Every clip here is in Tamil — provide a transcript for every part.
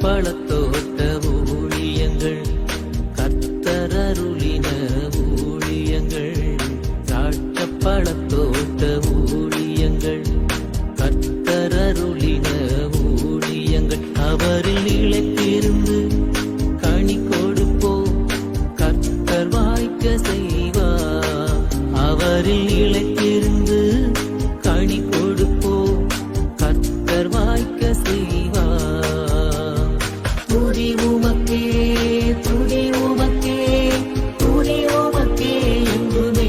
பழத்தோட்ட ஊழியங்கள், கர்த்தரருளின ஊழியங்கள். திராட்சை பழத்தோட்ட ஊழியங்கள், கர்த்தரருளின ஊழியங்கள். அவரில் நிலைத்திருந்து கனி கொடுப்போம், கர்த்தர் வாய்க்க செய்வார். அவரில் நிலைத்திருந்து கனி கொடுப்போம், கர்த்தர் வாய்க்க செய்வார். துதி உமக்கே, துதி உமக்கே, துதி உமக்கே என்றுமே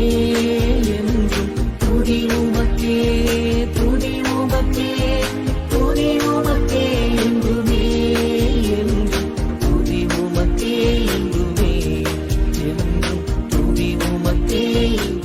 என்றும். துதி உமக்கே, துதி உமக்கே, துதி உமக்கே என்றுமே என்றும். துதி உமக்கே என்றுமே என்றும். துதி உமக்கே என்றுமே.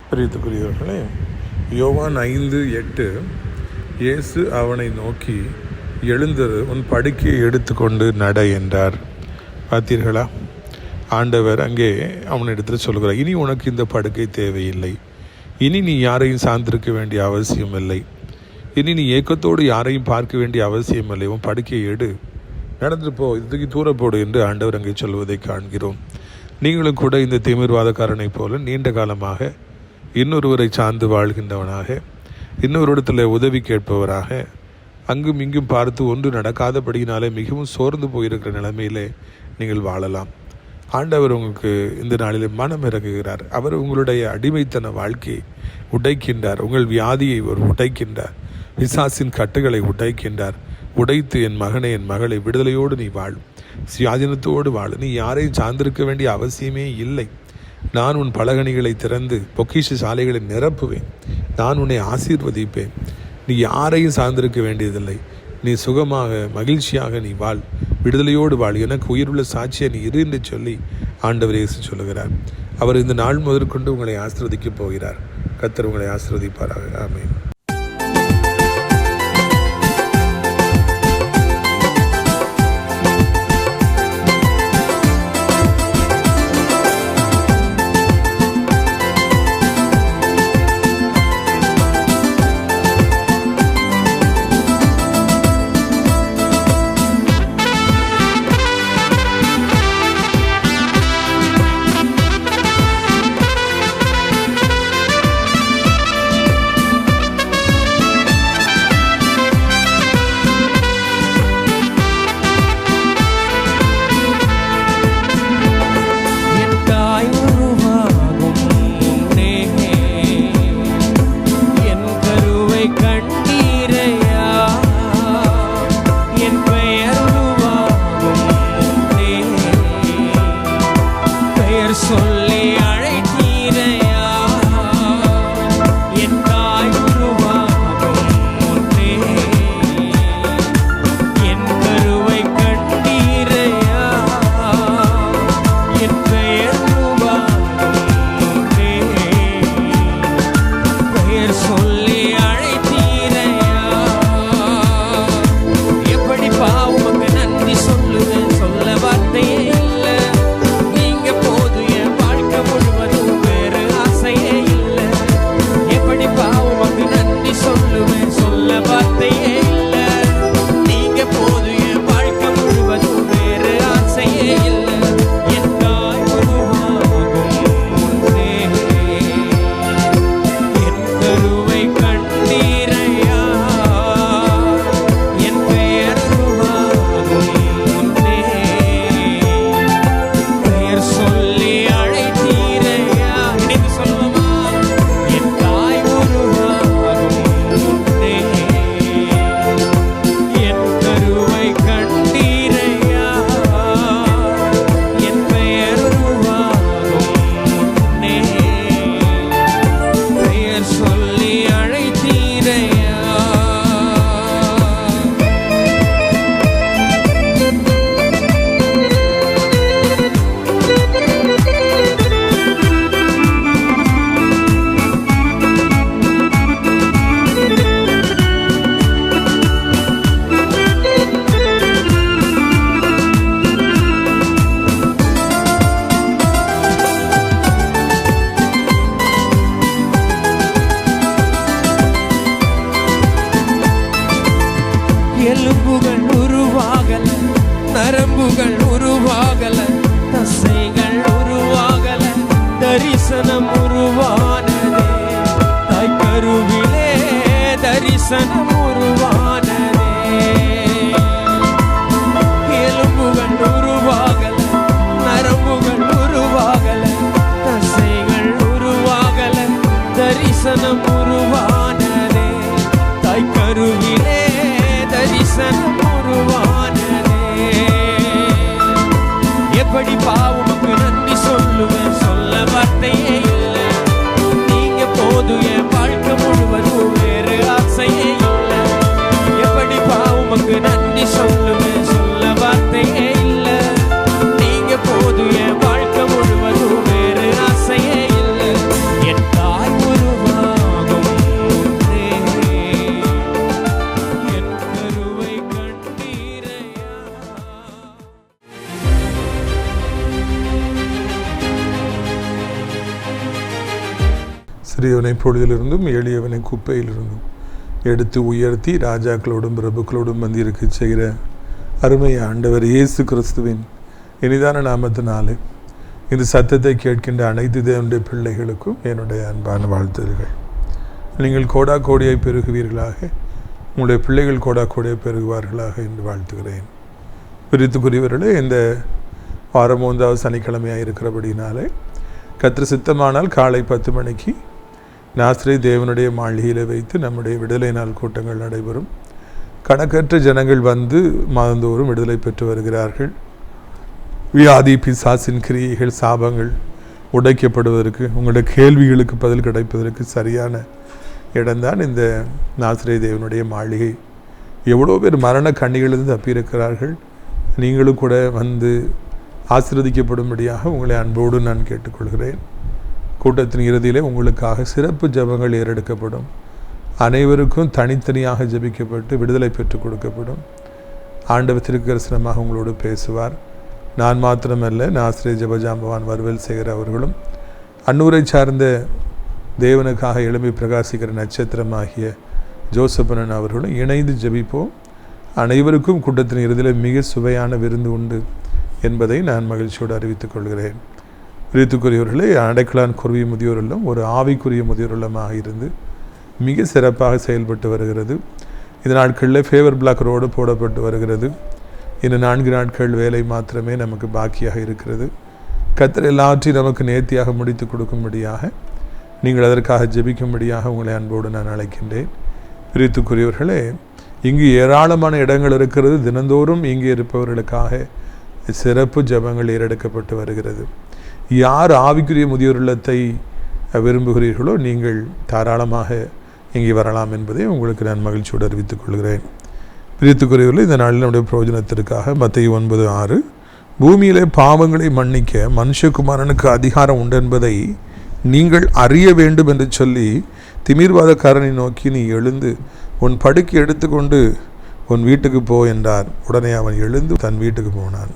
பிரியத்துக்குரியவர்களே, யோவான் 5:8 இயேசு அவனை நோக்கி, எழுந்திரு, உன் படுக்கையை எடுத்துக்கொண்டு நட என்றார். பார்த்தீர்களா? ஆண்டவர் அங்கே அவனிடத்தில் சொல்கிறார், இனி உனக்கு இந்த படுக்கை தேவையில்லை, இனி நீ யாரையும் சார்ந்திருக்க வேண்டிய அவசியம் இல்லை, இனி நீ ஏக்கத்தோடு யாரையும் பார்க்க வேண்டிய அவசியம் இல்லை, உன் படுக்கையை எடு, நடந்துட்டு போ, இதுக்கு தூரப்போடு என்று ஆண்டவர் அங்கே சொல்வதை காண்கிறோம். நீங்களும் கூட இந்த திமிர்வாதக்காரனை போல நீண்ட காலமாக இன்னொருவரை சார்ந்து வாழ்கின்றவனாக, இன்னொருடத்தில் உதவி கேட்பவராக, அங்கும் இங்கும் பார்த்து ஒன்று நடக்காதபடியினாலே மிகவும் சோர்ந்து போயிருக்கிற நிலைமையிலே நீங்கள் வாழலாம். ஆண்டவர் உங்களுக்கு இந்த நாளில் மனம் இறங்குகிறார். அவர் உங்களுடைய அடிமைத்தன வாழ்க்கையை உடைக்கின்றார். உங்கள் வியாதியை ஒரு உடைக்கின்றார். பிசாசின் கட்டுகளை உடைக்கின்றார். உடைத்து என் மகனை, என் மகளை, விடுதலையோடு நீ வாழ், சுயாதீனத்தோடு வாழ். நீ யாரையும் சார்ந்திருக்க வேண்டிய அவசியமே இல்லை. நான் உன் பலகணிகளை திறந்து பொக்கிஷ சாலைகளை நிரப்புவேன். நான் உன்னை ஆசீர்வதிப்பேன். நீ யாரையும் சார்ந்திருக்க வேண்டியதில்லை. நீ சுகமாக மகிழ்ச்சியாக நீ வாழ், விடுதலையோடு வாழ், எனக்கு உயிருள்ள சாட்சியை நீ இரு என்று சொல்லி ஆண்டவர் இயேசு சொல்லுகிறார். அவர் இந்த நாள் முதற்கொண்டு உங்களை ஆசீர்வதிக்கப் போகிறார். கர்த்தர் உங்களை ஆசீர்வதிப்பாராக. ஆமென். எலும்புகள் உருவாகல, நரம்புகள் உருவாகல, தசைகள் உருவாகல, தரிசனம் உருவானதே. தாய் கருவிலே தரிசனம் உருவானதே. எலும்புகள் உருவாகல, நரம்புகள் உருவாகல, தசைகள் உருவாகல, தரிசனம் உருவானதே. தாய் கருவிலே தரிசனம் உருவானதே. எப்படி பாவமுக்கு நன்றி சொல்லுவேன், சொல்ல வார்த்தையே இல்லை. நீங்க போதும், என் வாழ்க்கை முழுவதும் வேறு ஆசையே இல்லை. எப்படி பாவமுக்கு நன்றி சொல்லுவேன், சொல்ல வார்த்தையே இல்லை. நீங்க போதும், என் வாழ்க்கை முழுவதும் வேறு ஆசையே இல்லை. என் தாய் உருவாகும் முன்னே என் கருவை கண்டீரையா. சிறியவனை பொழுதிலிருந்தும் எளியவனை குப்பையிலிருந்தும் எடுத்து உயர்த்தி ராஜாக்களோடும் பிரபுக்களோடும் வந்திருக்க செய்கிற அருமை ஆண்டவர் இயேசு கிறிஸ்துவின் இனிதான நாமத்தினாலே இந்த சத்தத்தை கேட்கின்ற அனைத்து தேவனுடைய பிள்ளைகளுக்கும் என்னுடைய அன்பான வாழ்த்துதல்கள். நீங்கள் கோடா கோடியை பெருகுவீர்களாக, உங்களுடைய பிள்ளைகள் கோடா கோடியை பெருகுவார்களாக என்று வாழ்த்துகிறேன். பிரித்துக்குரியவர்களே, இந்த வாரம் 3வது சனிக்கிழமையாக இருக்கிறபடினாலே கர்த்தர் சித்தமானால் காலை 10 மணிக்கு நாசரேத் தேவனுடைய மாளிகையில் வைத்து நம்முடைய விடுதலை நாள் கூட்டங்கள் நடைபெறும். கணக்கற்ற ஜனங்கள் வந்து மாதந்தோறும் விடுதலை பெற்று வருகிறார்கள். வியாதி, பிசாசின் கிரியைகள், சாபங்கள் உடைக்கப்படுவதற்கு, உங்களுடைய கேள்விகளுக்கு பதில் கிடைப்பதற்கு சரியான இடம்தான் இந்த நாசரேத் தேவனுடைய மாளிகை. எவ்வளோ பேர் மரண கண்ணிகளிலிருந்து தப்பியிருக்கிறார்கள். நீங்களும் கூட வந்து ஆசீர்வதிக்கப்படும்படியாக உங்களை அன்போடு நான் கேட்டுக்கொள்கிறேன். கூட்டத்தின் இறுதியிலே உங்களுக்காக சிறப்பு ஜெபங்கள் ஏறெடுக்கப்படும். அனைவருக்கும் தனித்தனியாக ஜெபிக்கப்பட்டு விடுதலை பெற்றுக் கொடுக்கப்படும். ஆண்டவர் திருக்கரசனமாக உங்களோடு பேசுவார். நான் மாத்திரமல்ல, நாசரேத் ஜெபஜாம்பவான் வர்வேல் சேகர் அவர்களும் அன்னூரை சார்ந்த தேவனுக்காக எழும்பி பிரகாசிக்கிற நட்சத்திரமாகிய ஜோசப்பனன் அவர்களும் இணைந்து ஜெபிப்போம். அனைவருக்கும் கூட்டத்தின் இறுதியில் மிக சுவையான விருந்து உண்டு என்பதை நான் மகிழ்ச்சியோடு அறிவித்துக் கொள்கிறேன். பிரித்துக்குரியவர்களே, அடைக்கலான் குருவி முதியோர் இல்லம் ஒரு ஆவிக்குரிய முதியோர் இல்லமாக இருந்து மிக சிறப்பாக செயல்பட்டு வருகிறது. இந்த நாட்களில் ஃபேவர் பிளாக் ரோடு போடப்பட்டு வருகிறது. இன்னும் 4 நாட்கள் வேலை மாத்திரமே நமக்கு பாக்கியாக இருக்கிறது. கர்த்தர் எல்லாவற்றையும் நமக்கு நேர்த்தியாக முடித்து கொடுக்கும்படியாக நீங்கள் அதற்காக ஜெபிக்கும்படியாக உங்களை அன்போடு நான் அழைக்கின்றேன். பிரித்துக்குரியவர்களே, இங்கு ஏராளமான இடங்கள் இருக்கிறது. தினந்தோறும் இங்கே இருப்பவர்களுக்காக சிறப்பு ஜெபங்கள் ஏறெடுக்கப்பட்டு வருகிறது. யார் ஆவிக்குரிய முதியோர் இல்லத்தை விரும்புகிறீர்களோ நீங்கள் தாராளமாக இங்கே வரலாம் என்பதை உங்களுக்கு நான் மகிழ்ச்சியோடு அறிவித்துக் கொள்கிறேன். பிரித்துக்குரியவர்கள், இந்த நாளில் நம்முடைய பிரயோஜனத்திற்காக மத்தேயு 9:6 பூமியிலே பாவங்களை மன்னிக்க மனுஷகுமாரனுக்கு அதிகாரம் உண்டு என்பதை நீங்கள் அறிய வேண்டும் என்று சொல்லி திமிர்வாதக்காரனை நோக்கி, நீ எழுந்து உன் படுக்கை எடுத்துக்கொண்டு உன் வீட்டுக்கு போ என்றார். உடனே அவன் எழுந்து தன் வீட்டுக்கு போனான்.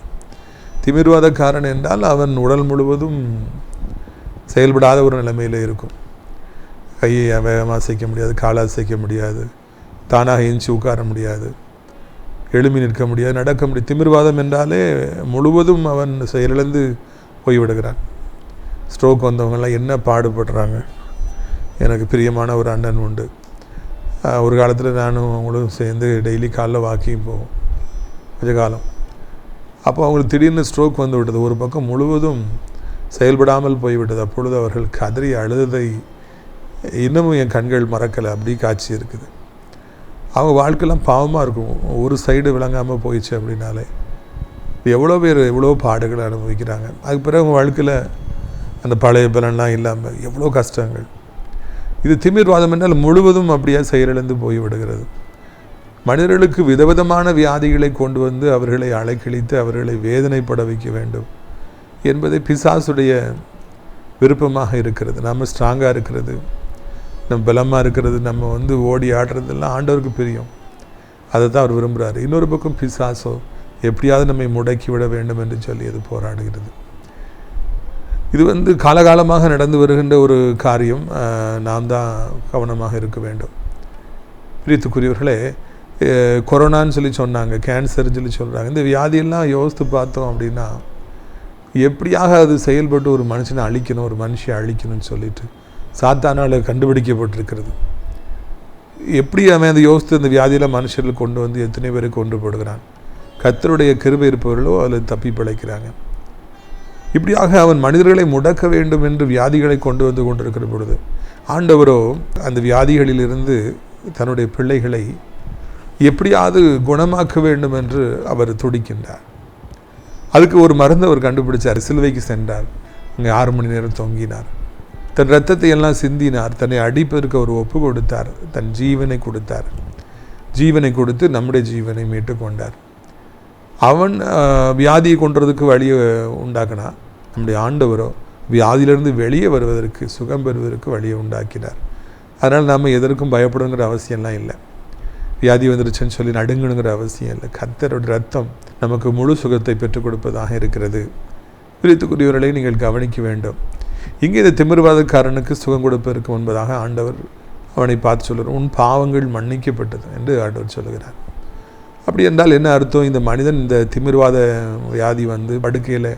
திமிர்வாதக்காரன் என்றால் அவன் உடல் முழுவதும் செயல்படாத ஒரு நிலைமையில் இருக்கும். கையை வேகமாக அசைக்க முடியாது, காலை அசைக்க முடியாது, தானாக எஞ்சி உட்கார முடியாது, எழும்பி நிற்க முடியாது, நடக்க முடியாது. திமிர்வாதம் என்றாலே முழுவதும் அவன் செயலிழந்து போய்விடுகிறான். ஸ்ட்ரோக் வந்தவங்கெல்லாம் என்ன பாடுபடுறாங்க. எனக்கு பிரியமான ஒரு அண்ணன் உண்டு. ஒரு காலத்தில் நானும் அவங்களும் சேர்ந்து டெய்லி காலைல வாக்கிங் போவோம் கொஞ்ச காலம். அப்போ அவங்களுக்கு திடீர்னு ஸ்ட்ரோக் வந்து விட்டது. ஒரு பக்கம் முழுவதும் செயல்படாமல் போய்விட்டது. அப்பொழுது அவர்கள் கதறி அழுததை இன்னமும் என் கண்கள் மறக்கலை. அப்படி காட்சி இருக்குது. அவங்க வாழ்க்கையெல்லாம் பாவமாக இருக்கும். ஒரு சைடு விளங்காமல் போயிடுச்சு அப்படின்னாலே எவ்வளோ பேர் எவ்வளோ பாடுகளை அனுபவிக்கிறாங்க. அதுக்கு பிறகு அவங்க வாழ்க்கையில் அந்த பழைய பலன்லாம் இல்லாமல் எவ்வளோ கஷ்டங்கள். இது திமிர்வாதம் என்றால் முழுவதும் அப்படியே செயலிழந்து போய்விடுகிறது. மனிதர்களுக்கு விதவிதமான வியாதிகளை கொண்டு வந்து அவர்களை அலைக்கழித்து அவர்களை வேதனைப்பட வைக்க வேண்டும் என்பதை பிசாசுடைய விருப்பமாக இருக்கிறது. நம்ம ஸ்ட்ராங்காக இருக்கிறது, நம்ம பலமாக இருக்கிறது, நம்ம வந்து ஓடி ஆடுறதெல்லாம் ஆண்டவருக்கு பிரியம். அதை தான் அவர் விரும்புகிறார். இன்னொரு பக்கம் பிசாசோ எப்படியாவது நம்மை முடக்கி விட வேண்டும் என்று சொல்லி அது போராடுகிறது. இது வந்து காலகாலமாக நடந்து வருகின்ற ஒரு காரியம். நாம் தான் கவனமாக இருக்க வேண்டும். பிரித்துக்குரியவர்களே, கொரோனான்னு சொல்லி சொன்னாங்க, கேன்சர்னு சொல்லி சொல்கிறாங்க. இந்த வியாதியெல்லாம் யோசித்து பார்த்தோம் அப்படின்னா எப்படியாக அது செயல்பட்டு ஒரு மனுஷனை அழிக்கணும், ஒரு மனுஷியை அழிக்கணும்னு சொல்லிட்டு சாத்தானால் கண்டுபிடிக்கப்பட்டிருக்கிறது. எப்படி அவன் அதை யோசித்து இந்த வியாதியில் மனுஷர்கள் கொண்டு வந்து எத்தனை பேரை கொண்டு போடுகிறான். கர்த்தருடைய கிருபை இருப்பவர்களோ அதில் தப்பி பிழைக்கிறாங்க. இப்படியாக அவன் மனிதர்களை முடக்க வேண்டும் என்று வியாதிகளை கொண்டு வந்து கொண்டிருக்கிற பொழுது ஆண்டவரோ அந்த வியாதிகளிலிருந்து தன்னுடைய பிள்ளைகளை எப்படியாவது குணமாக்க வேண்டும் என்று அவர் துடிக்கின்றார். அதுக்கு ஒரு மருந்து அவர் கண்டுபிடிச்சார். சிலுவைக்கு சென்றார். அங்கே 6 மணி நேரம் தொங்கினார். தன் இரத்தத்தை எல்லாம் சிந்தினார். தன்னை அடிப்பதற்கு அவர் ஒப்பு கொடுத்தார். தன் ஜீவனை கொடுத்தார். ஜீவனை கொடுத்து நம்முடைய ஜீவனை மீட்டு கொண்டார். அவன் வியாதியை கொன்றதுக்கு வழியை உண்டாக்கினா, நம்முடைய ஆண்டவரோ வியாதியிலிருந்து வெளியே வருவதற்கு, சுகம் பெறுவதற்கு வழியை உண்டாக்கினார். அதனால் நம்ம எதற்கும் பயப்படுங்கிற அவசியம்லாம் இல்லை. வியாதி வந்துருச்சுன்னு சொல்லி நடுங்கணுங்கிற அவசியம் இல்லை. கர்த்தரோட ரத்தம் நமக்கு முழு சுகத்தை பெற்றுக் கொடுப்பதாக இருக்கிறது. பிரித்துக்குரியவர்களை நீங்கள் கவனிக்க வேண்டும். இங்கே இந்த திமிர்வாதக்காரனுக்கு சுகம் கொடுப்பதற்கு முன்பதாக ஆண்டவர் அவனை பார்த்து சொல்கிறார், உன் பாவங்கள் மன்னிக்கப்பட்டது என்று ஆண்டவர் சொல்கிறார். அப்படி என்றால் என்ன அர்த்தம்? இந்த மனிதன் இந்த திமிர்வாத வியாதி வந்து படுக்கையில்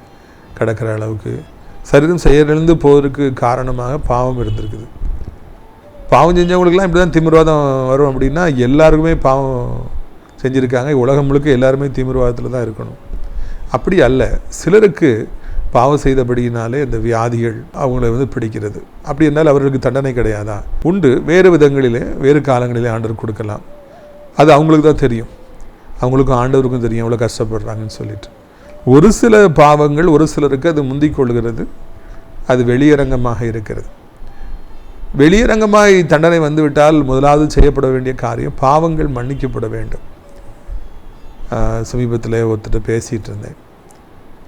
கிடக்கிற அளவுக்கு சரீரம் செயலிழந்து போவதற்கு காரணமாக பாவம் இருந்திருக்குது. பாவம் செஞ்சவங்களுக்கெல்லாம் இப்படி தான் திமிர்வாதம் வரும் அப்படின்னா எல்லாருக்குமே பாவம் செஞ்சுருக்காங்க. உலகம் முழுக்க எல்லாருமே திமிர்வாதத்தில் தான் இருக்கணும். அப்படி அல்ல, சிலருக்கு பாவம் செய்தபடியினாலே இந்த வியாதிகள் அவங்கள பிடிக்கிறது. அப்படி என்றால் அவர்களுக்கு தண்டனை கிடையாதா? உண்டு. வேறு விதங்களிலே வேறு காலங்களிலே ஆண்டவர் கொடுக்கலாம். அது அவங்களுக்கு தான் தெரியும், அவங்களுக்கும் ஆண்டவருக்கும் தெரியும் எவ்வளோ கஷ்டப்படுறாங்கன்னு சொல்லிட்டு. ஒரு சில பாவங்கள் ஒரு சிலருக்கு அது முந்திக் கொள்கிறது, அது வெளியரங்கமாக இருக்கிறது. வெளியரங்கமாய் தண்டனை வந்துவிட்டால் முதலாவது செய்யப்பட வேண்டிய காரியம் பாவங்கள் மன்னிக்கப்பட வேண்டும். சமீபத்தில் ஒருத்தர் பேசிகிட்டு இருந்தேன்.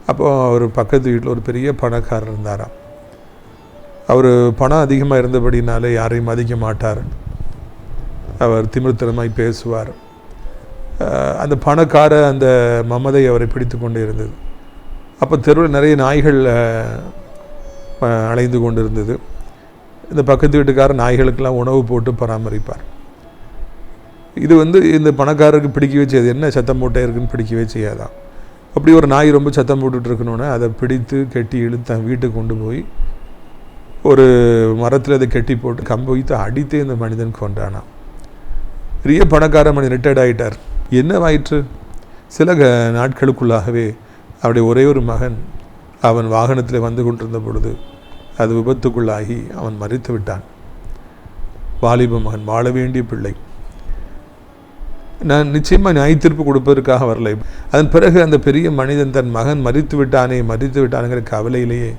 அப்போது அவர் பக்கத்து வீட்டில் ஒரு பெரிய பணக்காரர் இருந்தாராம். அவர் பணம் அதிகமாக இருந்தபடினாலே யாரையும் மதிக்க மாட்டார், அவர் திமிர்த்தனமாய் பேசுவார். அந்த பணக்கார அந்த மமதை அவரை பிடித்து கொண்டு இருந்தது. அப்போ தெருவில் நிறைய நாய்கள் அலைந்து கொண்டு இருந்தது. இந்த பக்கத்து வீட்டுக்காரர் நாய்களுக்கெல்லாம் உணவு போட்டு பராமரிப்பார். இது இந்த பணக்காரருக்கு பிடிக்கவே செய்யாது. என்ன சத்தம் போட்டே இருக்குன்னு பிடிக்கவே செய்யாதான். அப்படி ஒரு நாய் ரொம்ப சத்தம் போட்டுட்டு இருக்கணும்னா அதை பிடித்து கெட்டி இழுத்து தன் வீட்டுக்கு கொண்டு போய் ஒரு மரத்தில் அதை கெட்டி போட்டு கம்பு வைத்து அடித்தே இந்த மனிதன் கொண்டானான். பெரிய பணக்கார மனிதன் ரிட்டையர்ட் ஆகிட்டார். என்னவாயிற்று? சில நாட்களுக்குள்ளாகவே அவருடைய ஒரே ஒரு மகன் அவன் வாகனத்தில் வந்து கொண்டிருந்த பொழுது அது விபத்துக்குள்ளாகி அவன் மரித்து விட்டான். வாலிப மகன், வாழ வேண்டிய பிள்ளை. நான் நிச்சயமாக நியாய தீர்ப்பு கொடுப்பதற்காக வரலை. அதன் பிறகு அந்த பெரிய மனிதன் தன் மகன் மரித்து விட்டானுங்கிற கவலையிலேயே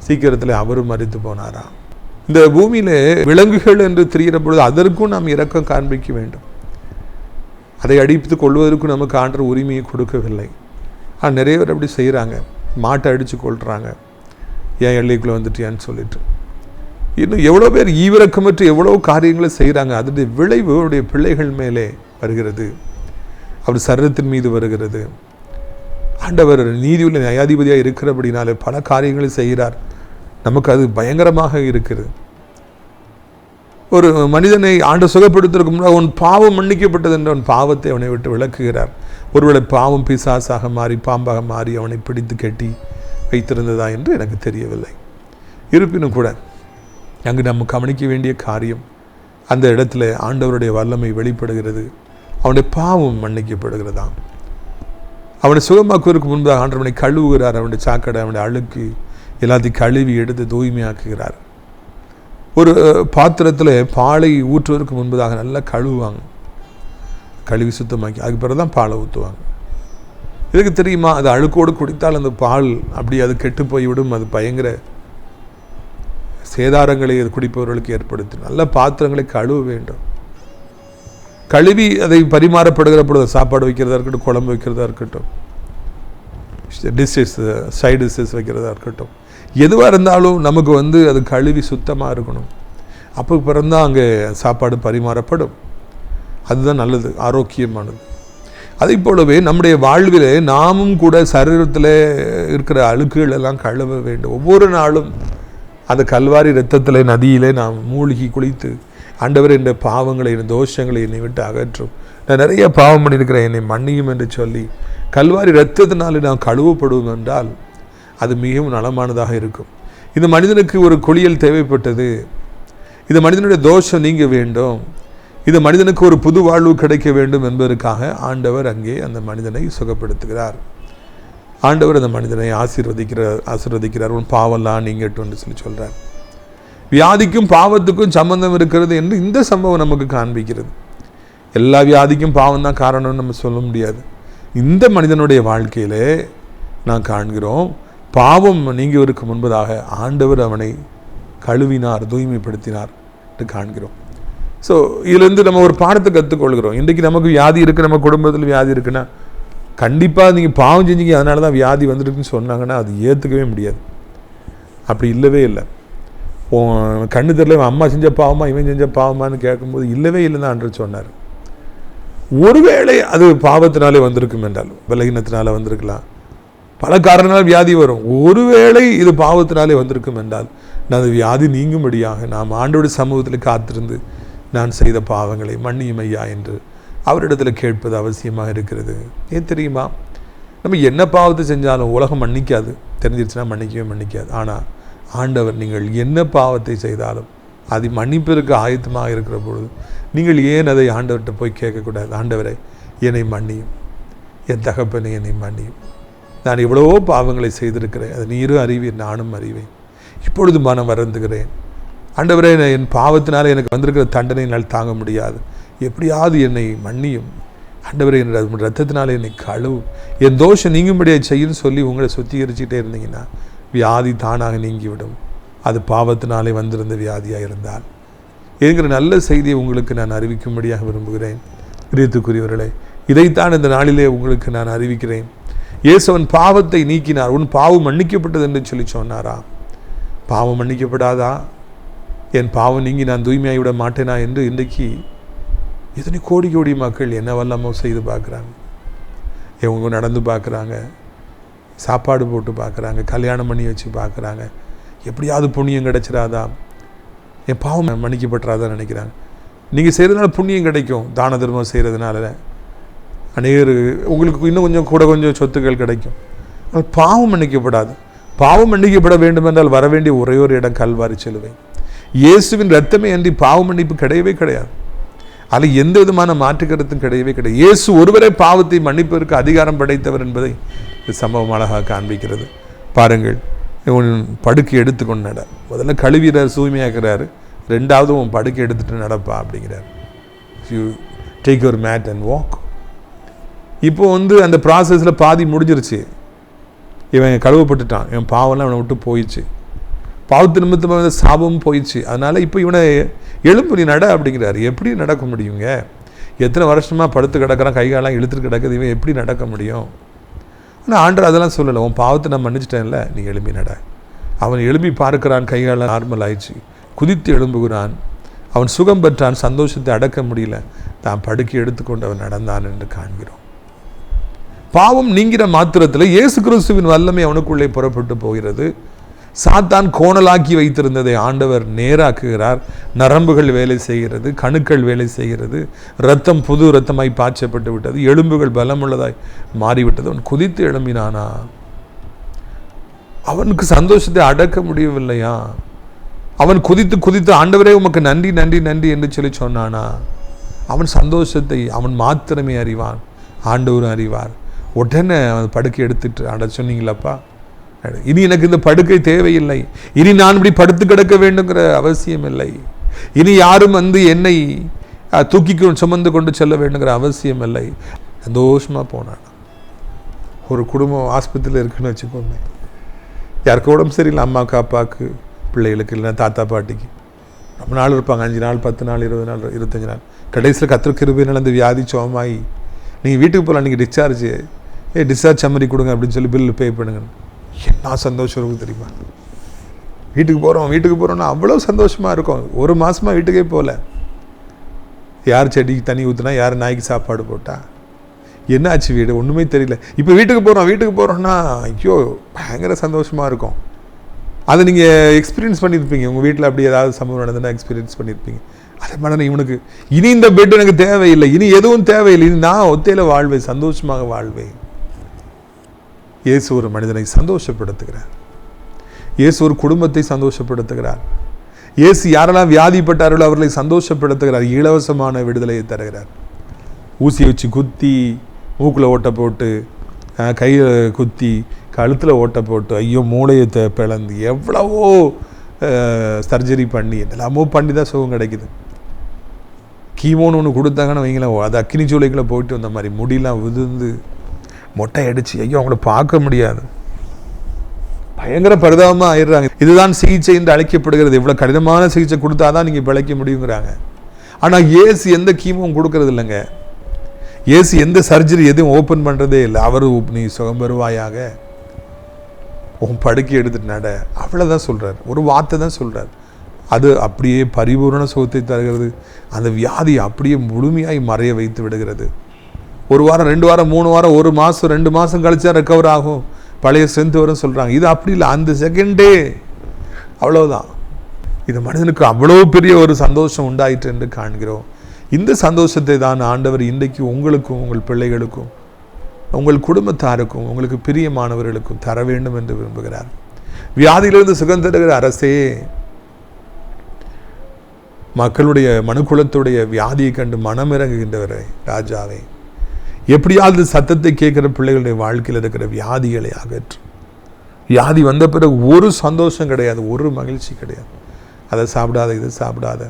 சீக்கிரத்தில் அவரும் மரித்து போனாராம். இந்த பூமியிலே விலங்குகள் என்று தெரிகிற பொழுது அதற்கும் நாம் இரக்கம் காண்பிக்க வேண்டும். அதை அடித்து கொள்வதற்கும் நமக்கு ஆண்டவர் உரிமையை கொடுக்கவில்லை. ஆனால் நிறைய பேர் அப்படி செய்கிறாங்க. மாட்டை அடித்து கொள்கிறாங்க, ஏன் எல்லைக்குள்ளே வந்துட்டியான்னு சொல்லிட்டு. இன்னும் எவ்வளோ பேர் ஈவிரக்கமற்று எவ்வளோ காரியங்களை செய்கிறாங்க. அதனுடைய விளைவு அவருடைய பிள்ளைகள் மேலே வருகிறது, அவர் சரீரத்தின் மீது வருகிறது. ஆண்டவர் நீதியுள்ள நியாயாதிபதியாக இருக்கிறபடினாலே பல காரியங்களை செய்கிறார். நமக்கு அது பயங்கரமாக இருக்கிறது. ஒரு மனிதனை ஆண்டவர் சுகப்படுத்துவதற்கு முன்னாடி அவன் பாவம் மன்னிக்கப்பட்டது என்று அவன் பாவத்தை அவனை விட்டு விளக்குகிறார். ஒருவேளை பாவம் பிசாசாக மாறி பாம்பாக மாறி அவனை பிடித்து கட்டி வைத்திருந்ததா என்று எனக்கு தெரியவில்லை. இருப்பினும் கூட அங்கு நம்ம கவனிக்க வேண்டிய காரியம், அந்த இடத்துல ஆண்டவருடைய வல்லமை வெளிப்படுகிறது. அவனுடைய பாவம் மன்னிக்கப்படுகிறதாம். அவனை சுகமாக்குவதற்கு முன்பதாக ஆண்டவனை கழுவுகிறார். அவனுடைய சாக்கடை, அவனுடைய அழுக்கு எல்லாத்தையும் கழுவி எடுத்து தூய்மையாக்குகிறார். ஒரு பாத்திரத்தில் பாலை ஊற்றுவதற்கு முன்பதாக நல்லா கழுவுவாங்க, கழுவி சுத்தமாக்கி அதுக்கு பிறகு தான் பாலை ஊற்றுவாங்க. இதுக்கு தெரியுமா, அது அழுக்கோடு குடித்தால் அந்த பால் அப்படி அது கெட்டு போய்விடும். அது பயங்கர சேதாரங்களை அது குடிப்பவர்களுக்கு ஏற்படுத்தும். நல்ல பாத்திரங்களை கழுவ வேண்டும். கழுவி அதை பரிமாறப்படுகிற பொழுது சாப்பாடு வைக்கிறதா இருக்கட்டும், குழம்பு வைக்கிறதா இருக்கட்டும், டிஷ்ஷஸ் சைடு டிஷ்ஷஸ் வைக்கிறதா இருக்கட்டும், எதுவாக இருந்தாலும் நமக்கு அது கழுவி சுத்தமாக இருக்கணும். அப்போ பிறந்தான் அங்கே சாப்பாடு பரிமாறப்படும். அதுதான் நல்லது, ஆரோக்கியமானது. அதே போலவே நம்முடைய வாழ்விலே நாமும் கூட சரீரத்தில் இருக்கிற அழுக்குகள் எல்லாம் கழுவ வேண்டும். ஒவ்வொரு நாளும் அந்த கல்வாரி இரத்தத்தில் நதியிலே நாம் மூழ்கி குளித்து, ஆண்டவர் என்ற பாவங்களை என் தோஷங்களை என்னை விட்டு அகற்றும், நான் நிறைய பாவம் பண்ணியிருக்கிறேன், என்னை மன்னியும் என்று சொல்லி கல்வாரி இரத்தத்தினாலே நாம் கழுவப்படுவோம் என்றால் அது மிகவும் நலமானதாக இருக்கும். இந்த மனிதனுக்கு ஒரு குளியல் தேவைப்பட்டது. இந்த மனிதனுடைய தோஷம் நீங்க வேண்டும், இந்த மனிதனுக்கு ஒரு புது வாழ்வு கிடைக்க வேண்டும் என்பதற்காக ஆண்டவர் அங்கே அந்த மனிதனை சுகப்படுத்துகிறார். ஆண்டவர் அந்த மனிதனை ஆசீர்வதிக்கிறார். உன் பாவம்லாம் நீங்கட்டும்னு சொல்லி சொல்கிறார். வியாதிக்கும் பாவத்துக்கும் சம்பந்தம் இருக்கிறது என்று இந்த சம்பவம் நமக்கு காண்பிக்கிறது. எல்லா வியாதிக்கும் பாவம் தான் காரணம்னு நம்ம சொல்ல முடியாது. இந்த மனிதனுடைய வாழ்க்கையிலே நான் காண்கிறோம், பாவம் நீங்குவதற்கு முன்பதாக ஆண்டவர் அவனை கழுவினார், தூய்மைப்படுத்தினார் என்று காண்கிறோம். ஸோ இதுலேருந்து நம்ம ஒரு பாடத்தை கற்றுக்கொள்கிறோம். இன்றைக்கு நமக்கு வியாதி இருக்குது, நம்ம குடும்பத்தில் வியாதி இருக்குன்னா கண்டிப்பாக நீங்கள் பாவம் செஞ்சீங்க அதனால தான் வியாதி வந்துருக்குன்னு சொன்னாங்கன்னா அது ஏற்றுக்கவே முடியாது. அப்படி இல்லவே இல்லை. கண்ணு தெரியல அம்மா செஞ்ச பாவமா இவன் செஞ்ச பாவமானு கேட்கும்போது இல்லவே இல்லைன்னு ஆண்டவர் சொன்னார். ஒருவேளை அது பாவத்தினாலே வந்திருக்கும் என்றால், பலகீனத்தினால வந்திருக்கலாம், பல காரணங்களால் வியாதி வரும். ஒருவேளை இது பாவத்தினாலே வந்திருக்கும் என்றால் அது வியாதி நீங்கும்படியாக நாம் ஆண்டவருடைய சமூகத்தில் காத்திருந்து நான் செய்த பாவங்களை மன்னியும் ஐயா என்று அவரிடத்தில் கேட்பது அவசியமாக இருக்கிறது. ஏன் தெரியுமா, நம்ம என்ன பாவத்தை செஞ்சாலும் உலகம் மன்னிக்காது, தெரிஞ்சிருச்சுன்னா மன்னிக்கவே மன்னிக்காது. ஆனால் ஆண்டவர் நீங்கள் என்ன பாவத்தை செய்தாலும் அதை மன்னிப்பதற்கு ஆயத்தமாக இருக்கிற பொழுது நீங்கள் ஏன் அதை ஆண்டவர்கிட்ட போய் கேட்கக்கூடாது? ஆண்டவரை என்னை மன்னியும், என் தகப்பனை என்னை மன்னியும், நான் எவ்வளவோ பாவங்களை செய்திருக்கிறேன், அது நீரும் அறிவீர், நானும் அறிவேன். இப்பொழுது மனம் வருந்துகிறேன். ஆண்டவரே, என் பாவத்தினால எனக்கு வந்திருக்கிற தண்டனை என்னால் தாங்க முடியாது, எப்படியாவது என்னை மன்னியும். ஆண்டவரே, என் ரத்தத்தினால என்னை கழுவு, என் தோஷம் நீங்கும்படியாக செய்யுன்னு சொல்லி உங்களை சுத்திகரிச்சுட்டே இருந்தீங்கன்னா வியாதி தானாக நீங்கிவிடும். அது பாவத்தினாலே வந்திருந்த வியாதியாக இருந்தால் என்கிற நல்ல செய்தியை உங்களுக்கு நான் அறிவிக்கும்படியாக விரும்புகிறேன். பிரியத்துக்குரியவர்களே, இதைத்தான் இந்த நாளிலே உங்களுக்கு நான் அறிவிக்கிறேன். இயேசுவன் பாவத்தை நீக்கினார். உன் பாவம் மன்னிக்கப்பட்டது என்று சொல்லி சொன்னாரா? பாவம் மன்னிக்கப்படாதா? என் பாவம் நீங்கி நான் தூய்மையாகி விட மாட்டேனா என்று இன்றைக்கு எத்தனை கோடி கோடி மக்கள் என்ன வல்லமோ செய்து பார்க்குறாங்க. இவங்க நடந்து பார்க்குறாங்க, சாப்பாடு போட்டு பார்க்குறாங்க, கல்யாணம் பண்ணி வச்சு பார்க்குறாங்க. எப்படியாவது புண்ணியம் கிடைச்சிடாதா, என் பாவம் மன்னிக்கப்பட்டுறாதான் நினைக்கிறாங்க. நீங்கள் செய்கிறதுனால புண்ணியம் கிடைக்கும், தான தர்மம் செய்கிறதுனால அநேகர் உங்களுக்கு இன்னும் கொஞ்சம் சொத்துக்கள் கிடைக்கும். ஆனால் பாவம் மன்னிக்கப்படாது. பாவம் மன்னிக்கப்பட வேண்டும் என்றால் வர வேண்டிய ஒரே ஒரு இடம் கல்வாரி சிலுவை. இயேசுவின் ரத்தமே அன்றி பாவ மன்னிப்பு கிடையவே கிடையாது. அதில் எந்த விதமான மாற்று கருத்தும் கிடையவே கிடையாது. இயேசு ஒருவரை பாவத்தை மன்னிப்பதற்கு அதிகாரம் படைத்தவர் என்பதை இந்த சம்பவம் அழகாக காண்பிக்கிறது. பாருங்கள், உன் படுக்கை எடுத்துக்கொண்டு நட. முதல்ல கழுவிறார், தூய்மையாக்குறாரு. ரெண்டாவது உன் படுக்கை எடுத்துகிட்டு நடப்பா அப்படிங்கிறார். You take your mat and walk. இப்போ அந்த ப்ராசஸில் பாதி முடிஞ்சிருச்சு. இவன் கழுவப்பட்டுட்டான், இவன் பாவம்லாம் அவனை விட்டு போயிடுச்சு, பாவத்து நிமித்தமாக சாபமும் போயிடுச்சு. அதனால் இப்போ இவனை எழும்பு, நீ நட அப்படிங்கிறாரு. எப்படி நடக்க முடியுங்க? எத்தனை வருஷமாக படுத்து கிடக்கிறான், கைகாலாம் இழுத்துட்டு கிடக்குது, இவன் எப்படி நடக்க முடியும்? ஆனால் ஆண்டவர் அதெல்லாம் சொல்லலை. உன் பாவத்தை நான் மன்னிச்சிட்டேன்ல, நீ எழும்பி நட. அவன் எழும்பி பார்க்கிறான், கைகாலாம் நார்மல் ஆயிடுச்சு, குதித்து எழும்புகிறான், அவன் சுகம் பெற்றான், சந்தோஷத்தை அடக்க முடியல, தான் படுக்கை எடுத்துக்கொண்டு அவன் நடந்தான் என்று காண்கிறோம். பாவம் நீங்கிற மாத்திரத்தில் இயேசு கிறிஸ்துவின் வல்லமை அவனுக்குள்ளே புறப்பட்டு போகிறது. சாத்தான் கோணலாக்கி வைத்திருந்ததை ஆண்டவர் நேராக்குகிறார். நரம்புகள் வேலை செய்கிறது, கணுக்கள் வேலை செய்கிறது, இரத்தம் புது இரத்தமாய் பாய்ச்சப்பட்டு விட்டது, எலும்புகள் பலமுள்ளதாய் மாறிவிட்டது. அவன் குதித்து எழும்பினானா? அவனுக்கு சந்தோஷத்தை அடக்க முடியவில்லையா? அவன் குதித்து ஆண்டவரே உமக்கு நன்றி நன்றி நன்றி என்று சொல்லி சொன்னானா? அவன் சந்தோஷத்தை அவன் மாத்திரமே அறிவான், ஆண்டவரும் அறிவார். உடனே அவன் படுக்கை எடுத்துட்டு, அட சொன்னீங்களப்பா, இனி எனக்கு இந்த படுக்கை தேவையில்லை, இனி நான் இப்படி படுத்து கிடக்க வேண்டுங்கிற அவசியம் இல்லை, இனி யாரும் என்னை தூக்கி சுமந்து கொண்டு செல்ல வேண்டுங்கிற அவசியம் இல்லை. சந்தோஷமாக போனான். ஒரு குடும்பம் ஆஸ்பத்திரியில் இருக்குன்னு வச்சுக்கோங்க, யாருக்கு உடம்பு சரியில்லை, அம்மாவுக்கு அப்பாவுக்கு பிள்ளைகளுக்கு இல்லைன்னா தாத்தா பாட்டிக்கு, ரொம்ப நாள் இருப்பாங்க, 5 நாள் 10 நாள் 20 நாள் 25 நாள். கடைசியில் கர்த்தர் கிருபையினால் அந்த வியாதி சோமாயி நீங்கள் வீட்டுக்கு போகலாம், நீங்கள் டிஸ்சார்ஜ் சம்மரி கொடுங்க அப்படின்னு சொல்லி பில்லு பே பண்ணுங்க. என்ன சந்தோஷம் இருக்கும் தெரியுமா? வீட்டுக்கு போகிறோம்னா அவ்வளோ சந்தோஷமாக இருக்கும். 1 மாதமாக வீட்டுக்கே போகல. யார் செடிக்கு தண்ணி ஊற்றுனா, யார் நாய்க்கு சாப்பாடு போட்டா, என்ன ஆச்சு வீடு ஒன்றுமே தெரியல. இப்போ வீட்டுக்கு போகிறோம்னா ஐயோ பயங்கர சந்தோஷமாக இருக்கும். அதை நீங்கள் எக்ஸ்பீரியன்ஸ் பண்ணியிருப்பீங்க. உங்கள் வீட்டில் அப்படி ஏதாவது சம்பவம் நடந்ததுன்னா எக்ஸ்பீரியன்ஸ் பண்ணியிருப்பீங்க. அதே மாதிரி இவனுக்கு இனி இந்த பெட் எனக்கு தேவையில்லை, இனி எதுவும் தேவையில்லை, இனி நான் ஒத்தையில் வாழ்வேன், சந்தோஷமாக வாழ்வேன். இயேசு ஒரு மனிதனை சந்தோஷப்படுத்துகிறார். இயேசு ஒரு குடும்பத்தை சந்தோஷப்படுத்துகிறார். இயேசு யாரெல்லாம் வியாதிப்பட்டார்களோ அவர்களை சந்தோஷப்படுத்துகிறார். இலவசமான விடுதலையை தருகிறார். ஊசியை வச்சு குத்தி, மூக்கில் ஓட்ட போட்டு, கையில் குத்தி, கழுத்தில் ஓட்ட போட்டு, ஐயோ மூளையை பிளந்து, எவ்வளவோ சர்ஜரி பண்ணி எல்லாமோ பண்ணி தான் சுகம் கிடைக்குது. கீமோன்னு ஒன்று கொடுத்தாங்கன்னு வைங்களேன், அது அக்கினி சூளைக்குள்ளே போயிட்டு வந்த மாதிரி முடியெல்லாம் விழுந்து மொட்டை அடிச்சு, ஐயோ அவங்கள பார்க்க முடியாது, பயங்கர பரிதாபமாக ஆயிடுறாங்க. இதுதான் சிகிச்சை என்று அழைக்கப்படுகிறது. இவ்வளோ கடினமான சிகிச்சை கொடுத்தாதான் நீங்கள் பிழைக்க முடியுங்கிறாங்க. ஆனால் இயேசு எந்த கீமும் கொடுக்கறது இல்லைங்க. இயேசு எந்த சர்ஜரி எதுவும் ஓப்பன் பண்ணுறதே இல்லை. அவர் நீ சுகம் பெறுவாயாக, உன் படுக்கை எடுத்துட்டு நட, அவ்வளோதான் சொல்கிறார். ஒரு வார்த்தை தான் சொல்கிறார். அது அப்படியே பரிபூர்ண சுகத்தை தருகிறது. அந்த வியாதி அப்படியே முழுமையாய் மறைய வைத்து விடுகிறது. 1 வாரம் 2 வாரம் 3 வாரம் 1 மாதம் 2 மாதம் கழிச்சா ரெக்கவர் ஆகும், பழைய ஸ்ட்ரென்த் வரும் சொல்கிறாங்க. இது அப்படி இல்லை, அந்த செகண்டே அவ்வளோதான். இது மனிதனுக்கு அவ்வளோ பெரிய ஒரு சந்தோஷம் உண்டாயிற்று என்று காண்கிறோம். இந்த சந்தோஷத்தை தான் ஆண்டவர் இன்றைக்கு உங்களுக்கும் உங்கள் பிள்ளைகளுக்கும் உங்கள் குடும்பத்தாருக்கும் உங்களுக்கு பிரியமானவர்களுக்கும் தர வேண்டும் என்று விரும்புகிறார். வியாதியிலிருந்து சுகம் தருகிற அரசே, மக்களுடைய மனுக்குலத்துடைய வியாதியை கண்டு மனமிறங்குகின்றவரே, ராஜாவே, எப்படியாவது சத்தத்தை கேட்கிற பிள்ளைகளுடைய வாழ்க்கையில் இருக்கிற வியாதிகளை அகற்று. வியாதி வந்த பிறகு ஒரு சந்தோஷம் கிடையாது, ஒரு மகிழ்ச்சி கிடையாது. அதை சாப்பிடாத, இதை சாப்பிடாத,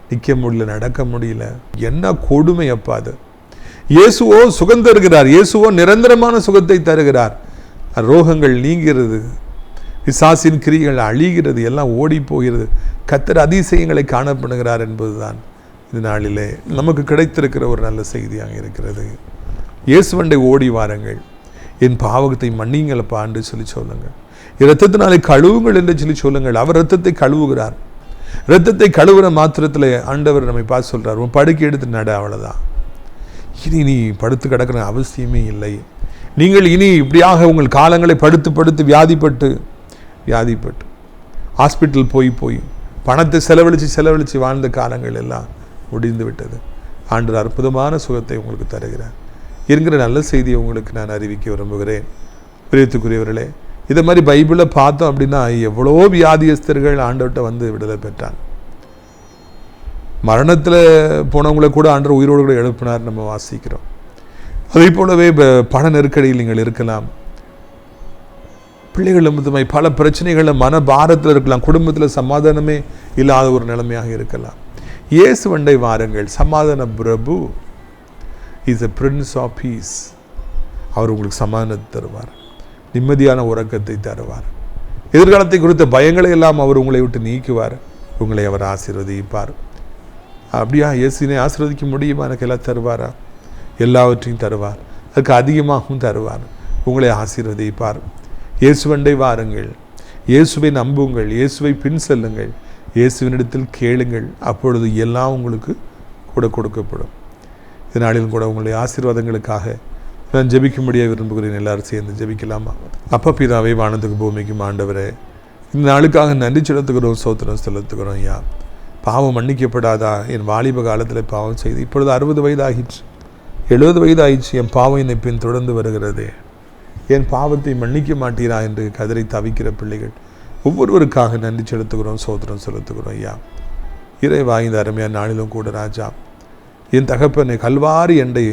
நிற்க முடியல, நடக்க முடியல, என்ன கொடுமை அப்பா அது. இயேசுவோ சுகம் தருகிறார், இயேசுவோ நிரந்தரமான சுகத்தை தருகிறார். ரோகங்கள் நீங்கிறது, பிசாசின் கிரிகள் அழிகிறது, எல்லாம் ஓடி போகிறது. கர்த்தர் அதிசயங்களை காணப்படுகிறார் என்பதுதான் இந்த நாளிலே நமக்கு கிடைத்திருக்கிற ஒரு நல்ல செய்தியாக இருக்கிறது. இயேசுவண்டை ஓடி வாருங்கள், என் பாவத்தை மன்னிங்களப்பா என்று சொல்லி சொல்லுங்கள். இரத்தத்தினாலே கழுவுங்கள் என்று சொல்லி சொல்லுங்கள். அவர் இரத்தத்தை கழுவுகிறார். இரத்தத்தை கழுவுற மாத்திரத்தில் ஆண்டவர் நம்மை பார்த்து சொல்றார், உன் படுக்கை எடுத்து நட, அவ்வளவுதான். இனி நீ படுத்து கிடக்கிற அவசியமே இல்லை. நீங்கள் இனி இப்படியாக உங்கள் காலங்களை படுத்து வியாதிப்பட்டு ஹாஸ்பிட்டல் போய் பணத்தை செலவழித்து வாழ்ந்த காலங்கள் எல்லாம் முடிந்து விட்டது. ஆண்டவர் அற்புதமான சுகத்தை உங்களுக்கு தருகிறார் என்கிற நல்ல செய்தியை உங்களுக்கு நான் அறிவிக்க விரும்புகிறேன். பிரியத்துக்குரியவர்களே, இதை மாதிரி பைபிளில் பார்த்தோம் அப்படின்னா எவ்வளோ வியாதியஸ்தர்கள் ஆண்டவர்கிட்ட வந்து விடுதலை பெற்றாங்க. மரணத்தில் போனவங்களை கூட ஆண்டவர் உயிரோடு கூட எழுப்பினார் நம்ம வாசிக்கிறோம். அதே போலவே பண நெருக்கடியில் நீங்கள் இருக்கலாம், பிள்ளைகள் நிமித்தமாய் பல பிரச்சனைகளில் மன பாரத்தில் இருக்கலாம், குடும்பத்தில் சமாதானமே இல்லாத ஒரு நிலைமையாக இருக்கலாம். இயேசுவண்டை வாருங்கள். சமாதான பிரபு is a prince of peace. அவர் உங்களுக்கு சமாதானத்தை தருவார், நிம்மதியான உறக்கத்தை தருவார், எதிர்காலத்தை குறித்த பயங்களை எல்லாம் அவர் உங்களை விட்டு நீக்குவார், உங்களை அவர் ஆசீர்வதிப்பார். அப்படியா இயேசுவினை ஆசீர்வதிக்க முடியுமா? எனக்கு எல்லாம் தருவாரா? எல்லாவற்றையும் தருவார், அதுக்கு அதிகமாகவும் தருவார், உங்களை ஆசீர்வதிப்பார். இயேசுவண்டை வாருங்கள், இயேசுவை நம்புங்கள், இயேசுவை பின் செல்லுங்கள், இயேசுவினிடத்தில் கேளுங்கள், அப்பொழுது எல்லாம் உங்களுக்கு கூட கொடுக்கப்படும். இதனாலும் கூட உங்களுடைய ஆசீர்வாதங்களுக்காக நான் ஜெபிக்கும்படியாக விரும்புகிறேன். எல்லாரும் சேர்ந்து ஜெபிக்கலாமா? அப்பா பிதாவே, வானத்துக்கு பூமிக்கும் ஆண்டவரே, இந்த நாளுக்காக நன்றி செலுத்துகிறோம், ஸ்தோத்திரம் செலுத்துகிறோம். ஐயா, பாவம் மன்னிக்கப்படாதா? என் வாலிப காலத்தில் பாவம் செய்து இப்பொழுது 60 வயதாகிடுச்சு, 70 வயதாகிடுச்சு, என் பாவம் என்னை பின் தொடர்ந்து வருகிறதே, என் பாவத்தை மன்னிக்க மாட்டீரா என்று கதறி தவிக்கிற பிள்ளைகள் ஒவ்வொருவருக்காக நன்றி செலுத்துகிறோம், ஸ்தோத்திரம் செலுத்துகிறோம். ஐயா இறைவா, இந்த அருமையான நாளிலும் கூட ராஜா, என் தகப்பனை கல்வாரி எண்டை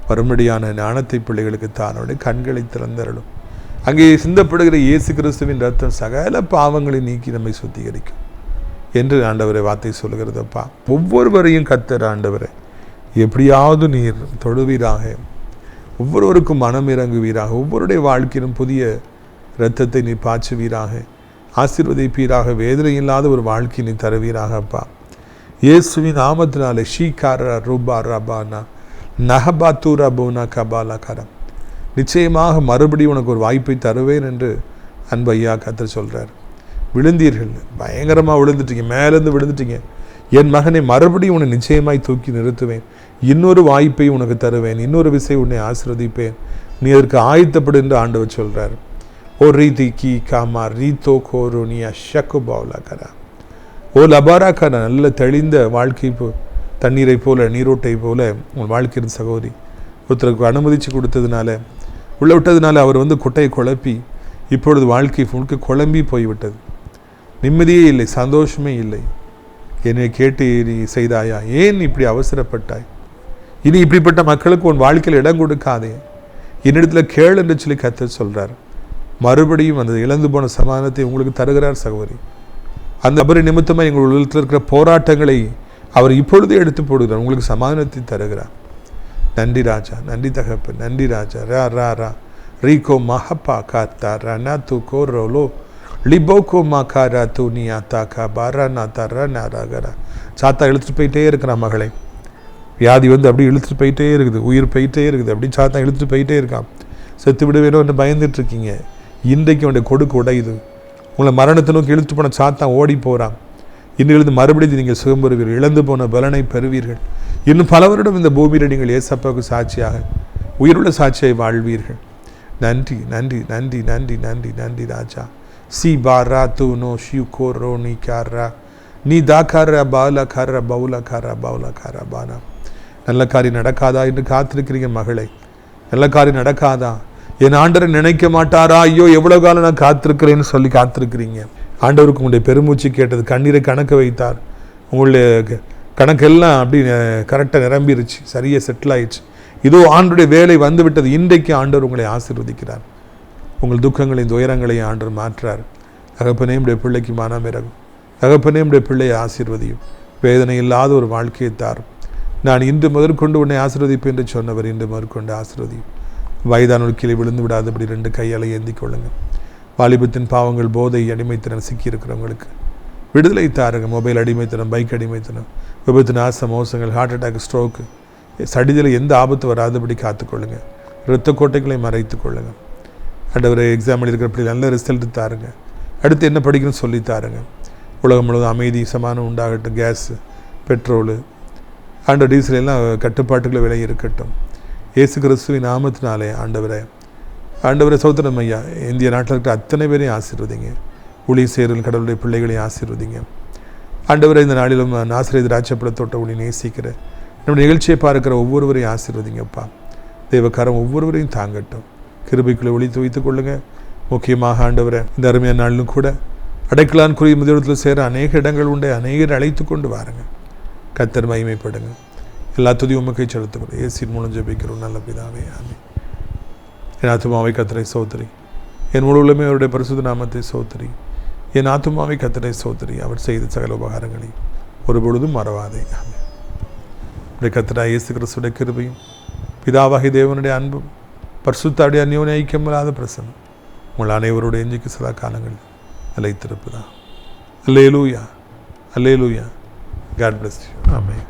வரும்படியான ஞானத்தை பிள்ளைகளுக்கு தானோடைய கண்களை திறந்தரலும். அங்கே சிந்தப்படுகிற இயேசு கிறிஸ்துவின் ரத்தம் சகல பாவங்களை நீக்கி நம்மை சுத்திகரிக்கும் என்று ஆண்டவரை வார்த்தை சொல்லுகிறதப்பா. ஒவ்வொருவரையும் கர்த்தர் ஆண்டவரை எப்படியாவது நீர் தொழுவீராக, ஒவ்வொருவருக்கும் மனம் இறங்குவீராக, ஒவ்வொருடைய வாழ்க்கையிலும் புதிய இரத்தத்தை நீ பாய்ச்சுவீராக, ஆசீர்வதிப்பீராக, வேதனை இல்லாத ஒரு வாழ்க்கையை நீ தருவீராக அப்பா. இயேசுவின் நாமத்தினாலே ஷீகார ரூபா ரபானா நஹபாத்து ரபோனா கபாலா கரம், நிச்சயமாக மறுபடியும் உனக்கு ஒரு வாய்ப்பை தருவேன் என்று அன்பையா கர்த்தர் சொல்கிறார். விழுந்தீர்கள், பயங்கரமாக விழுந்துட்டீங்க, மேலேருந்து விழுந்துட்டீங்க. என் மகனை மறுபடியும் உன்னை நிச்சயமாய் தூக்கி நிறுத்துவேன், இன்னொரு வாய்ப்பை உனக்கு தருவேன், இன்னொரு விசை உன்னை ஆசீர்வதிப்பேன், நீ அதற்கு ஆயத்தப்படு என்று ஆண்டவர் சொல்கிறார். ஓ ரீதி கி காமா ரீதோ கோரோனியா ஷக்கு பவுலா கரா ஓ லபாரா கரா. நல்ல தெளிந்த வாழ்க்கை தண்ணீரை போல, நீரோட்டை போல உன் வாழ்க்கையின் சகோதரி ஒருத்தருக்கு அனுமதிச்சு கொடுத்ததுனால, உள்ள விட்டதுனால அவர் வந்து குட்டையை குழப்பி இப்பொழுது வாழ்க்கை முழுக்க குழம்பி போய்விட்டது. நிம்மதியே இல்லை, சந்தோஷமே இல்லை. என்னை கேட்டு நீ செய்தாயா? ஏன் இப்படி அவசரப்பட்டாய்? இனி இப்படிப்பட்ட மக்களுக்கு உன் வாழ்க்கையில் இடம் கொடுக்காதே, என்னிடத்தில் கேள் என்று சொல்லி கர்த்தர் சொல்கிறார். மறுபடியும் அந்த இழந்து போன சமாதானத்தை உங்களுக்கு தருகிறார் சகோதரி. அந்த நபரி நிமித்தமாக எங்கள் உள்ளத்தில் இருக்கிற போராட்டங்களை அவர் இப்பொழுதே எடுத்து போடுகிறார், உங்களுக்கு சமாதானத்தை தருகிறார். நன்றி ராஜா, நன்றி தகப்பன், நன்றி ராஜா. ரா ரா ரா ரீகோ மஹப்பா காத்தா ரனா தூ கோரோலோ லிபோகோ மாக்காரா தூ நீ ஆத்தாக்கா பாரா நாத்தா ரா ராகரா. சாத்தா இழுத்துட்டு போயிட்டே இருக்கிறான் மகளை. வியாதி வந்து அப்படி இழுத்துட்டு போயிட்டே இருக்குது, உயிர் போயிட்டே இருக்குது, அப்படி சாத்தா இழுத்துட்டு போயிட்டே இருக்கான். செத்து விட வேணும் என்று பயந்துட்டுருக்கீங்க. இன்றைக்கு அவனுடைய கொடுக்கு உடையுது. உங்களை மரணத்தை நோக்கி இழுத்து போன சாத்தான் ஓடி போகிறான். இன்னிலிருந்து மறுபடியும் நீங்கள் சுகம் பெறுவீர்கள், இழந்து போன பலனை பெறுவீர்கள். இன்னும் பலவரிடம் இந்த பூமியில் நீங்கள் ஏசப்பாவுக்கு சாட்சியாக, உயிருள்ள சாட்சியை வாழ்வீர்கள். நன்றி நன்றி நன்றி நன்றி நன்றி நன்றி ராஜா. சி பாரா தூ நோ ஷியூ கோரோ நீ காரா நீ தாக்கார பாலா கார பவுலா காரா பவுலா காரா பானா. நல்ல காரியம் நடக்காதா என்று காத்திருக்கிறீங்க மகளை. நல்ல காரியம் நடக்காதா? என் ஆண்டரை நினைக்க மாட்டாரா? ஐயோ எவ்வளோ காலம் நான் காத்திருக்கிறேன்னு சொல்லி காத்திருக்கிறீங்க. ஆண்டவருக்கு உங்களுடைய பெருமூச்சு கேட்டது, கண்ணீரை கணக்க வைத்தார். உங்களுடைய கணக்கெல்லாம் அப்படி கரெக்டாக நிரம்பிருச்சு, சரியாக செட்டில் ஆயிடுச்சு. இதோ ஆண்டவருடைய வேலை வந்துவிட்டது. இன்றைக்கு ஆண்டவர் உங்களை ஆசீர்வதிக்கிறார். உங்கள் துக்கங்களையும் துயரங்களையும் ஆண்டவர் மாற்றார். தகப்பனே, உடைய பிள்ளைக்கு மனம் இறங்கும். தகப்பனே, உடைய பிள்ளையை ஆசீர்வதியும். வேதனை இல்லாத ஒரு வாழ்க்கையை தாரும். நான் இன்று முதற்கொண்டு உன்னை ஆசீர்வதிப்பேன் என்று சொன்னவர் இன்று முதற்கொண்டு ஆசீர்வதியும். வயதானோர் கீழே விழுந்து விடாதபடி 2 கையாலை ஏந்தி கொள்ளுங்கள். வாலிபத்தின் பாவங்கள், போதை, அடிமைத்தனம் சிக்கியிருக்கிறவங்களுக்கு விடுதலை தாருங்க. மொபைல் அடிமைத்தனம், பைக் அடிமைத்தனம், விபத்து, நாச மோசங்கள், ஹார்ட் அட்டாக், ஸ்ட்ரோக்கு, சடிதில் எந்த ஆபத்து வராதபடி காத்துக்கொள்ளுங்க. இரத்த கோட்டைகளை மறைத்து கொள்ளுங்க. ஆண்டவரே, எக்ஸாம் எழுதிக்கிற பிள்ளை நல்ல ரிசல்ட் தாருங்க. அடுத்து என்ன படிக்கணும்னு சொல்லி தாருங்க. உலகம் முழுவதும் அமைதி, சமானம் உண்டாகட்டும். கேஸு, பெட்ரோலு, டீசல் எல்லாம் கட்டுப்பாட்டுகளை விலை இருக்கட்டும். இயேசு கிறிஸ்துவின் நாமத்தினாலே ஆண்டவரே சோத்திரம் ஐயா. இந்திய நாட்டில் இருக்கிற அத்தனை பேரையும் ஆசீர்வதிங்க. ஊழிய சேரல் கடவுளுடைய பிள்ளைகளையும் ஆசீர்வதிங்க. ஆண்டவரே, இந்த நாளிலும் நாசரேத் திராட்சைப்பழத்தோட்ட ஊழி நேசிக்கிற நம்முடைய நிகழ்ச்சியை பார்க்கிற ஒவ்வொருவரையும் ஆசீர்வதிங்கப்பா. தேவக்காரம் ஒவ்வொருவரையும் தாங்கட்டும். கிருபைக்குள்ளே ஒளித்து வைத்துக் கொள்ளுங்க. முக்கியமாக ஆண்டவரை, இந்த அருமையான நாளிலும் கூட அடைக்கலான் குறி முதியோரத்தில் சேர அநேக இடங்கள் உண்டு. அநேகர் அழைத்து கொண்டு வாருங்க. கர்த்தர் மகிமைப்படுங்க. எல்லா துதி உமக்கை செலுத்துகிறோம். இயேசுவின் மூலம் ஜெபிக்கிறோம் நல்ல பிதாவே, ஆமென். என் ஆத்துமாவை கர்த்தரை ஸ்தோத்திரி. என் முழு உள்ளமே அவருடைய பரிசுத்த நாமத்தை ஸ்தோத்திரி. என் ஆத்துமாவை கர்த்தரை ஸ்தோத்திரி. அவர் செய்த சகல உபகாரங்களை ஒருபொழுதும் மறவாதே. ஆமென். கர்த்தராகிய இயேசு கிறிஸ்துவின் கிருபையும் பிதாவாகிய தேவனுடைய அன்பும் பரிசுத்தாவுடைய அந்யோன்ய ஐக்கியமில்லாத பிரசன்னம் உங்கள் அனைவருடைய இன்றைக்கு சதா காலங்களில் நிலைத்திருப்பதா. அல்லேலூயா, அல்லேலூயா. God bless you. Amen.